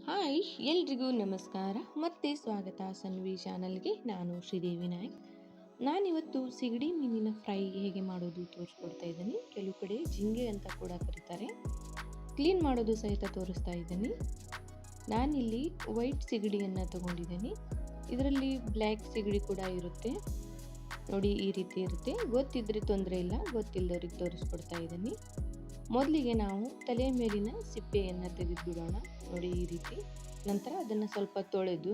Hi ಎಲ್ರಿಗೂ ನಮಸ್ಕಾರ ಮತ್ತೆ ಸ್ವಾಗತ ಸನ್ವಿ ಚಾನಲ್ಗೆ. ನಾನು ಶ್ರೀದೇವಿ ನಾಯಕ್. ನಾನಿವತ್ತು ಸಿಗಡಿ ಮೀನಿನ ಫ್ರೈ ಹೇಗೆ ಮಾಡೋದು ತೋರಿಸ್ಕೊಡ್ತಾ ಇದ್ದೀನಿ. ಕೆಲವು ಕಡೆ ಜಿಂಗೆ ಅಂತ ಕೂಡ ಕರೀತಾರೆ. ಕ್ಲೀನ್ ಮಾಡೋದು ಸಹಿತ ತೋರಿಸ್ತಾ ಇದ್ದೀನಿ. ನಾನಿಲ್ಲಿ ವೈಟ್ ಸಿಗಡಿಯನ್ನು ತಗೊಂಡಿದ್ದೀನಿ. ಇದರಲ್ಲಿ ಬ್ಲ್ಯಾಕ್ ಸಿಗಡಿ ಕೂಡ ಇರುತ್ತೆ ನೋಡಿ, ಈ ರೀತಿ ಇರುತ್ತೆ. ಗೊತ್ತಿದ್ರೆ ತೊಂದರೆ ಇಲ್ಲ, ಗೊತ್ತಿಲ್ಲದವ್ರಿಗೆ ತೋರಿಸ್ಕೊಡ್ತಾ ಇದ್ದೀನಿ. ಮೊದಲಿಗೆ ನಾವು ತಲೆಯ ಮೇಲಿನ ಸಿಪ್ಪೆಯನ್ನು ತೆಗೆದುಬಿಡೋಣ ನೋಡಿ, ಈ ರೀತಿ. ನಂತರ ಅದನ್ನು ಸ್ವಲ್ಪ ತೊಳೆದು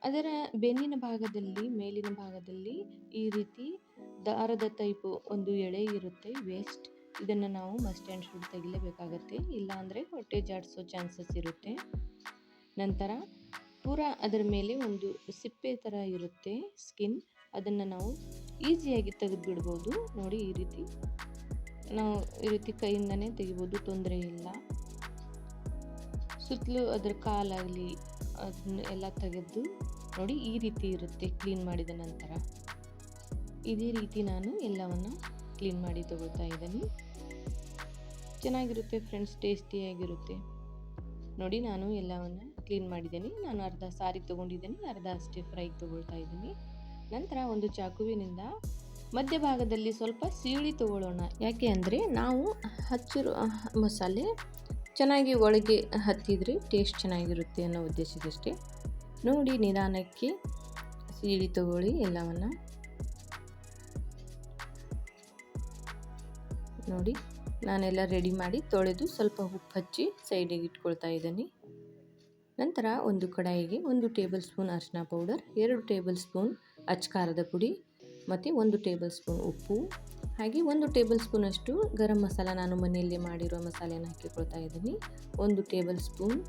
ಅದರ ಬೆನ್ನಿನ ಭಾಗದಲ್ಲಿ, ಮೇಲಿನ ಭಾಗದಲ್ಲಿ ಈ ರೀತಿ ದಾರದ ಟೈಪು ಒಂದು ಎಳೆ ಇರುತ್ತೆ, ವೇಸ್ಟ್. ಇದನ್ನು ನಾವು ಮಸ್ಟ್ ಆ್ಯಂಡ್ ಶುಡ್ ತೆಗಿಲೇಬೇಕಾಗತ್ತೆ, ಇಲ್ಲಾಂದರೆ ಹೊಟ್ಟೆ ಜಾಡಿಸೋ ಚಾನ್ಸಸ್ ಇರುತ್ತೆ. ನಂತರ ಪೂರಾ ಅದರ ಮೇಲೆ ಒಂದು ಸಿಪ್ಪೆ ಥರ ಇರುತ್ತೆ, ಸ್ಕಿನ್. ಅದನ್ನು ನಾವು ಈಸಿಯಾಗಿ ತೆಗೆದುಬಿಡ್ಬೋದು ನೋಡಿ, ಈ ರೀತಿ. ನಾವು ಈ ರೀತಿ ಕೈಯಿಂದನೇ ತೆಗಿಬೋದು, ತೊಂದರೆ ಇಲ್ಲ. ಸುತ್ತಲೂ ಅದರ ಕಾಲಾಗಲಿ ಅದನ್ನ ಎಲ್ಲ ತೆಗೆದು ನೋಡಿ, ಈ ರೀತಿ ಇರುತ್ತೆ ಕ್ಲೀನ್ ಮಾಡಿದ ನಂತರ. ಇದೇ ರೀತಿ ನಾನು ಎಲ್ಲವನ್ನು ಕ್ಲೀನ್ ಮಾಡಿ ತಗೊಳ್ತಾ ಇದ್ದೀನಿ. ಚೆನ್ನಾಗಿರುತ್ತೆ ಫ್ರೆಂಡ್ಸ್, ಟೇಸ್ಟಿಯಾಗಿರುತ್ತೆ ನೋಡಿ. ನಾನು ಎಲ್ಲವನ್ನು ಕ್ಲೀನ್ ಮಾಡಿದ್ದೀನಿ. ನಾನು ಅರ್ಧ ಸಾರಿಗೆ ತೊಗೊಂಡಿದ್ದೀನಿ, ಅರ್ಧ ಅಷ್ಟೇ ಫ್ರೈಗೆ ತೊಗೊಳ್ತಾ ಇದ್ದೀನಿ. ನಂತರ ಒಂದು ಚಾಕುವಿನಿಂದ ಮಧ್ಯಭಾಗದಲ್ಲಿ ಸ್ವಲ್ಪ ಸೀಳಿ ತಗೊಳ್ಳೋಣ. ಯಾಕೆ ಅಂದರೆ ನಾವು ಹಚ್ಚಿರೋ ಮಸಾಲೆ ಚೆನ್ನಾಗಿ ಒಳಗೆ ಹತ್ತಿದ್ರೆ ಟೇಸ್ಟ್ ಚೆನ್ನಾಗಿರುತ್ತೆ ಅನ್ನೋ ಉದ್ದೇಶಕ್ಕಷ್ಟೇ. ನೋಡಿ, ನಿಧಾನಕ್ಕೆ ಸೀಳಿ ತಗೊಳ್ಳಿ ಎಲ್ಲವನ್ನು. ನೋಡಿ, ನಾನೆಲ್ಲ ರೆಡಿ ಮಾಡಿ ತೊಳೆದು ಸ್ವಲ್ಪ ಉಪ್ಪು ಹಚ್ಚಿ ಸೈಡಿಗೆ ಇಟ್ಕೊಳ್ತಾ ಇದ್ದೀನಿ. ನಂತರ ಒಂದು ಕಡಾಯಿಗೆ 1 ಟೇಬಲ್ ಸ್ಪೂನ್ ಅರಿಶಿನ ಪೌಡರ್, 2 ಟೇಬಲ್ ಸ್ಪೂನ್ ಅಚ್ಕಾರದ ಪುಡಿ ಮತ್ತು 1 ಟೇಬಲ್ ಸ್ಪೂನ್ ಉಪ್ಪು, ಹಾಗೆ 1 ಟೇಬಲ್ ಸ್ಪೂನಷ್ಟು ಗರಂ ಮಸಾಲ, ನಾನು ಮನೆಯಲ್ಲೇ ಮಾಡಿರೋ ಮಸಾಲೆಯನ್ನು ಹಾಕಿಕೊಳ್ತಾ ಇದ್ದೀನಿ. 1 table spoon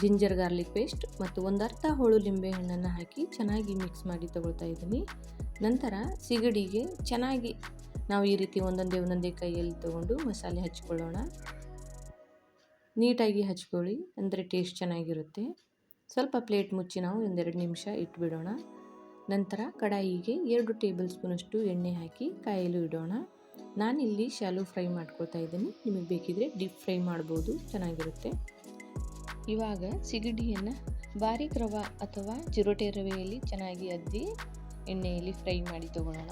ginger garlic paste ಮತ್ತು ಒಂದು ಅರ್ಧ ಹೋಳು ಲಿಂಬೆಹಣ್ಣನ್ನು ಹಾಕಿ ಚೆನ್ನಾಗಿ ಮಿಕ್ಸ್ ಮಾಡಿ ತಗೊಳ್ತಾ ಇದ್ದೀನಿ. ನಂತರ ಸಿಗಡಿಗೆ ಚೆನ್ನಾಗಿ ನಾವು ಈ ರೀತಿ ಒಂದೊಂದೇ ಕೈಯಲ್ಲಿ ತಗೊಂಡು ಮಸಾಲೆ ಹಚ್ಕೊಳ್ಳೋಣ. ನೀಟಾಗಿ ಹಚ್ಕೊಳ್ಳಿ, ಅಂದರೆ ಟೇಸ್ಟ್ ಚೆನ್ನಾಗಿರುತ್ತೆ. ಸ್ವಲ್ಪ ಪ್ಲೇಟ್ ಮುಚ್ಚಿ ನಾವು 1-2 ನಿಮಿಷ ಇಟ್ಬಿಡೋಣ. ನಂತರ ಕಡಾಯಿಗೆ 2 ಟೇಬಲ್ ಸ್ಪೂನಷ್ಟು ಎಣ್ಣೆ ಹಾಕಿ ಕಾಯಲು ಇಡೋಣ. ನಾನಿಲ್ಲಿ ಶಾಲೋ ಫ್ರೈ ಮಾಡ್ಕೊಳ್ತಾ ಇದ್ದೀನಿ, ನಿಮಗೆ ಬೇಕಿದ್ರೆ ಡೀಪ್ ಫ್ರೈ ಮಾಡ್ಬೋದು, ಚೆನ್ನಾಗಿರುತ್ತೆ. ಇವಾಗ ಸಿಗಡಿಯನ್ನು ಬಾರೀಕ್ ರವೆ ಅಥವಾ ಚಿರೋಟೆ ರವೆಯಲ್ಲಿ ಚೆನ್ನಾಗಿ ಅದ್ದಿ ಎಣ್ಣೆಯಲ್ಲಿ ಫ್ರೈ ಮಾಡಿ ತಗೊಳ್ಳೋಣ.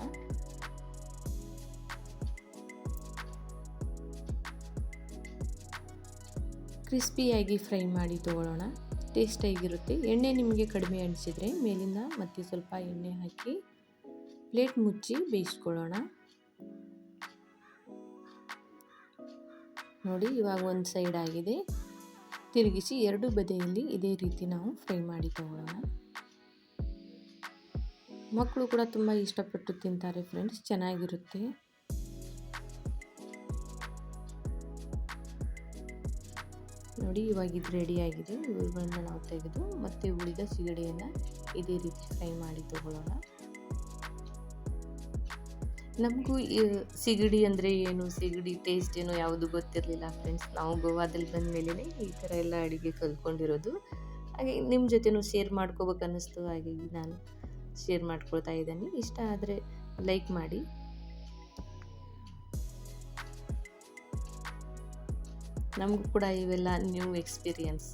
ಕ್ರಿಸ್ಪಿಯಾಗಿ ಫ್ರೈ ಮಾಡಿ ತಗೊಳ್ಳೋಣ, ಟೇಸ್ಟಾಗಿರುತ್ತೆ. ಎಣ್ಣೆ ನಿಮಗೆ ಕಡಿಮೆ ಅನಿಸಿದರೆ ಮೇಲಿಂದ ಮತ್ತೆ ಸ್ವಲ್ಪ ಎಣ್ಣೆ ಹಾಕಿ ಪ್ಲೇಟ್ ಮುಚ್ಚಿ ಬೇಯಿಸ್ಕೊಳ್ಳೋಣ. ನೋಡಿ, ಇವಾಗ ಒಂದು ಸೈಡ್ ಆಗಿದೆ, ತಿರುಗಿಸಿ 2 ಬದಿಯಲ್ಲಿ ಇದೇ ರೀತಿ ನಾವು ಫ್ರೈ ಮಾಡಿ ತಗೊಳ್ಳೋಣ. ಮಕ್ಕಳು ಕೂಡ ತುಂಬ ಇಷ್ಟಪಟ್ಟು ತಿಂತಾರೆ ಫ್ರೆಂಡ್ಸ್, ಚೆನ್ನಾಗಿರುತ್ತೆ. ನೋಡಿ, ಇವಾಗ ಇದು ರೆಡಿಯಾಗಿದೆ. ಇವುಗಳನ್ನ ನಾವು ತೆಗೆದು ಮತ್ತೆ ಉಳಿದ ಸಿಗಡಿಯನ್ನು ಇದೇ ರೀತಿ ಫ್ರೈ ಮಾಡಿ ತಗೊಳ್ಳೋಣ. ನಮಗೂ ಸಿಗಡಿ ಅಂದರೆ ಏನು, ಸಿಗಡಿ ಟೇಸ್ಟ್ ಏನೋ ಯಾವುದು ಗೊತ್ತಿರಲಿಲ್ಲ ಫ್ರೆಂಡ್ಸ್. ನಾವು ಗೋವಾದಲ್ಲಿ ಬಂದ ಮೇಲೇ ಈ ಥರ ಎಲ್ಲ ಅಡುಗೆ ಕಲ್ತ್ಕೊಂಡಿರೋದು. ಹಾಗೆ ನಿಮ್ಮ ಜೊತೆನೂ ಶೇರ್ ಮಾಡ್ಕೋಬೇಕು ಅನ್ನಿಸ್ತು, ಹಾಗಾಗಿ ನಾನು ಶೇರ್ ಮಾಡ್ಕೊಳ್ತಾ ಇದ್ದೀನಿ. ಇಷ್ಟ ಆದರೆ ಲೈಕ್ ಮಾಡಿ. ನಮಗೂ ಕೂಡ ಇವೆಲ್ಲ ನ್ಯೂ ಎಕ್ಸ್ಪೀರಿಯನ್ಸ್.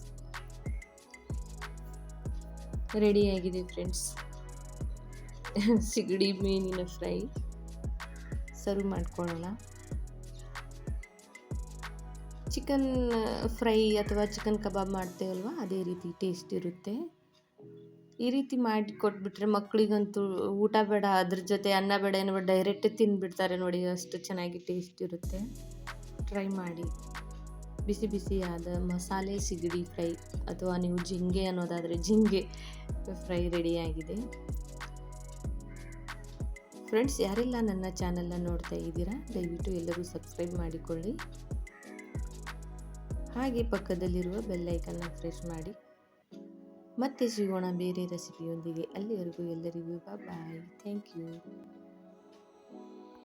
ರೆಡಿಯಾಗಿದೆ ಫ್ರೆಂಡ್ಸ್ ಸಿಗಡಿ ಮೀನಿನ ಫ್ರೈ. ಸರ್ವ್ ಮಾಡ್ಕೊಳ್ಳೋಣ. ಚಿಕನ್ ಫ್ರೈ ಅಥವಾ ಚಿಕನ್ ಕಬಾಬ್ ಮಾಡ್ತೇವಲ್ವ, ಅದೇ ರೀತಿ ಟೇಸ್ಟ್ ಇರುತ್ತೆ. ಈ ರೀತಿ ಮಾಡಿ ಕೊಟ್ಬಿಟ್ರೆ ಮಕ್ಕಳಿಗಂತೂ ಊಟ ಬೇಡ, ಅದ್ರ ಜೊತೆ ಅನ್ನ ಬೇಡ ಏನೋ ಡೈರೆಕ್ಟ್ ತಿಂದುಬಿಡ್ತಾರೆ ನೋಡಿ, ಅಷ್ಟು ಚೆನ್ನಾಗಿ ಟೇಸ್ಟ್ ಇರುತ್ತೆ. ಟ್ರೈ ಮಾಡಿ. ಬಿಸಿ ಬಿಸಿಯಾದ ಮಸಾಲೆ ಸಿಗಡಿ ಫ್ರೈ, ಅಥವಾ ನೀವು ಜಿಂಗೆ ಅನ್ನೋದಾದರೆ ಜಿಂಗೆ ಫ್ರೈ ರೆಡಿಯಾಗಿದೆ ಫ್ರೆಂಡ್ಸ್. ಯಾರೆಲ್ಲ ನನ್ನ ಚಾನಲ್ನ ನೋಡ್ತಾ ಇದ್ದೀರಾ, ದಯವಿಟ್ಟು ಎಲ್ಲರೂ ಸಬ್ಸ್ಕ್ರೈಬ್ ಮಾಡಿಕೊಳ್ಳಿ. ಹಾಗೆ ಪಕ್ಕದಲ್ಲಿರುವ ಬೆಲ್ ಐಕನ್ನ ಪ್ರೆಸ್ ಮಾಡಿ. ಮತ್ತೆ ಸಿಗೋಣ ಬೇರೆ ರೆಸಿಪಿಯೊಂದಿಗೆ. ಅಲ್ಲಿವರೆಗೂ ಎಲ್ಲರಿಗೂ ಬಾಯ್. Thank you.